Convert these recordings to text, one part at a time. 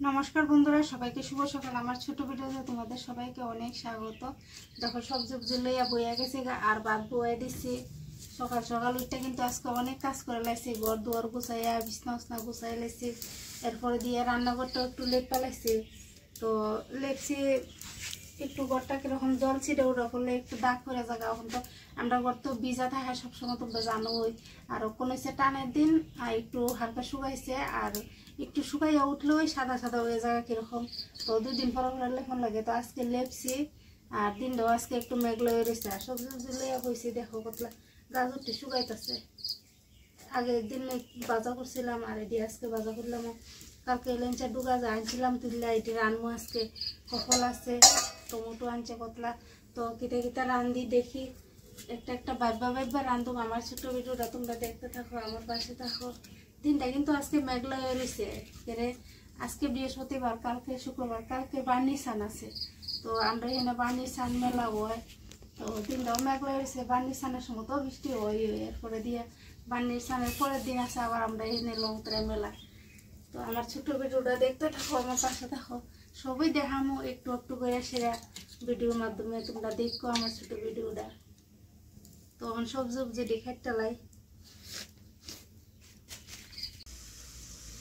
নমস্কার বন্ধুরা, সবাইকে শুভ সকাল। আমার ছোট ভিডিওতে তোমাদের সবাইকে অনেক স্বাগত। দেখো সবজি লইয়া বইয়া গেছে আর ভাত বইয়া দিচ্ছি। সকাল সকাল উঠতে কিন্তু আজকে অনেক কাজ করে লাইছি। ঘর দুয়ার গুছাইয়া বিছনা উছনা গুছাই লাইছি। এরপরে দিয়ে রান্নাঘরটা একটু লেপ পালাইছি। তো লেপছি একটু ঘরটা কিরকম জল ছিটে ওটা করলে একটু দাগ করে জায়গা। এখন তো আমরা ঘর তো ভিজা থাকে সবসময়, তোমরা জানোই। আর কোনো টানের দিন একটু হালকা শুকাইছে, আর একটু শুকাইয়া উঠলেও সাদা সাদা হয়ে যায় কিরকম। তো 2 দিন পর লেখন লাগে। তো আজকে লেপছি আর দিনটাও আজকে একটু মেঘলা হয়ে রয়েছে। আর সবজি লইয়া বইছি, দেখো কতলা গাজরটি শুকাইতেছে। আগের দিন বাজা করছিলাম আর এটি আজকে বাজা করলাম। কালকে লেঞ্চা ডুগা যা আনছিলাম তুললা এটি রানবো আজকে। কফল আছে, টমেটো আনছে কতলা। তো কিতা কিতা রান্ধি দেখি, একটা ভাইবা রান্ধব। আমার ছোট ভিডিওটা তোমরা দেখতে থাকো, আমার পাশে থাকো। দিনটা কিন্তু আজকে মেঘলা হয়ে রয়েছে। আজকে বৃহস্পতিবার, কালকে শুক্রবার, কালকে বার্নির সান আছে। তো আমরা এখানে বার্নির সান মেলা হয়। তো দিনটাও মেঘলা হয়েছে। বার্নির সানের সময় তো বৃষ্টি হয়। এরপরে দিয়ে বার্নির সানের পরের দিন আছে আবার আমরা এখানে লংতরা মেলা। তো আমার ছোট ভিডিওটা দেখতে থাকো, আমার পাশে থাকো। সবই দেখামো একটু একটু করে, সেরা ভিডিওর মাধ্যমে তোমরা দেখো আমার ছোট ভিডিওটা। তো এখন সবজি খাইতে লাই,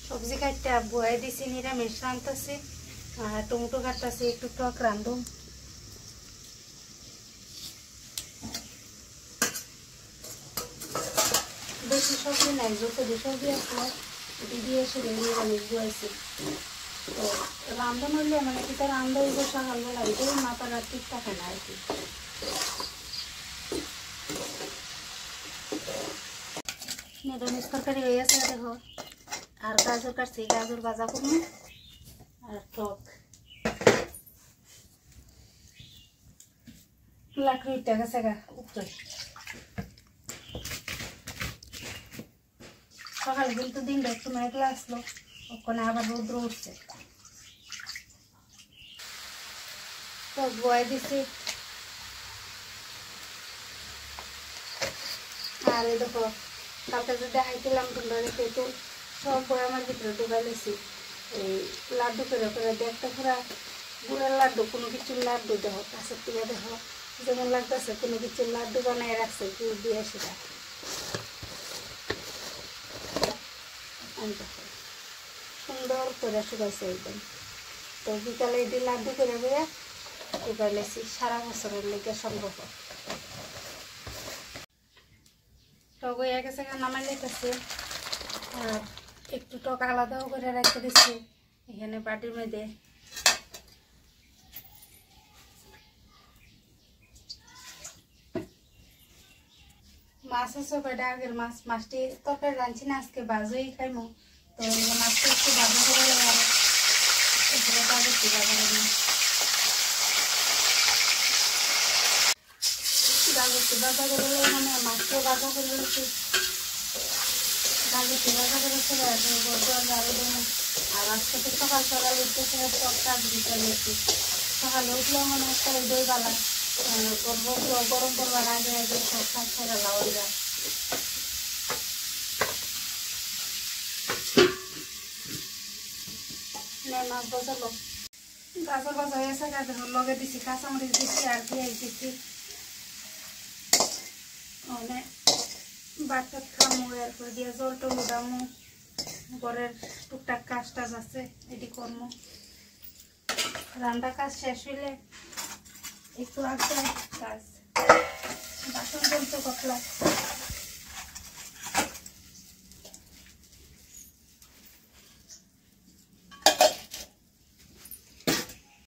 সবজি কাটতে বয়ে দিছি। নিরামিষ রাঁধতেছি আর টমেটো কাটতেছি, একটু টক রাঁধুম। বেশি সবজি নাই, যত সবজি আসলো এটি দিয়ে সেরে নিরামিষ বয়েছি। তো রান্ধন হইলে মানে কি তার রান্ধা হইব সকালবেলা, এটাই মাথাটা ঠিক থাকে না আর কি। নিরামিষ তরকারি হয়ে গেছে দেখো। আর গাজর কাটছি, গাজর ভাজা করবো। আর টক লাকড়ি উঠে গেছে গা উপরে। সকালে কিন্তু দিনটা একটু মেঘলা আসলো, ওখানে আবার রৌদ্র উঠছে। তো বয়ে দিছি। আর এই দেখো কালকে যে দেখাইছিলাম তোমরা তেঁতুল, সব বয়ে আমার ভিতরে ঢুকাই লেছি। এই লাড্ডু করে করে দেখতে পুরা গুড়ের লাড্ডু, কোনো কিছুর লাড্ডু দেখো কাছের থেকে দেখো যেমন লাগতেছে কোনো কিছুর লাড্ডু বানাই রাখছে গুড় দিয়ে। সেটা সুন্দর করে শুকাইছে একদম। তো বিকালে এটি লাড্ডু করে বেড়ে ঢুকাই লেছি সারা বছরের লেগে সম্ভব। টক হয়ে গেছে, নামাই লেগেছে। আর একটু টক আলাদাও করে রেখে দিচ্ছি এখানে বাটির মধ্যে। মাছ আছে কয়টা, আগের মাছটি তরকারি রাঁধছি না, আজকে বাজুই খাইমো। তো মাছটা একটু বাজা করে মানে মাছটা বাজা করে রয়েছি। গাজরটি বাজা করে ছেড়ে আরো দেবো। আর আজকে তো সকাল সকাল উঠতে ছেড়ে সব কাজ দিতে গেছি। সকালে উঠলেও মনে একটা দই বালা গরম করবার আগে আগে সব কাজ ছেড়ে লাউল যায়। মাছ বাজালো, গাজর ভাজা হয়ে গেছে। গাজর লগে দিছি, কাঁচামরিচ দিচ্ছি আর পেঁয়াজ দিচ্ছি। মানে ভাত খামো, এরপরে দিয়ে জল টল উঠামো। ঘরের টুকটাক কাজ টাজ আছে এটি করবো। রান্না কাজ শেষ হইলে একটু আসবে কাজ। বাসন জলতে কতলা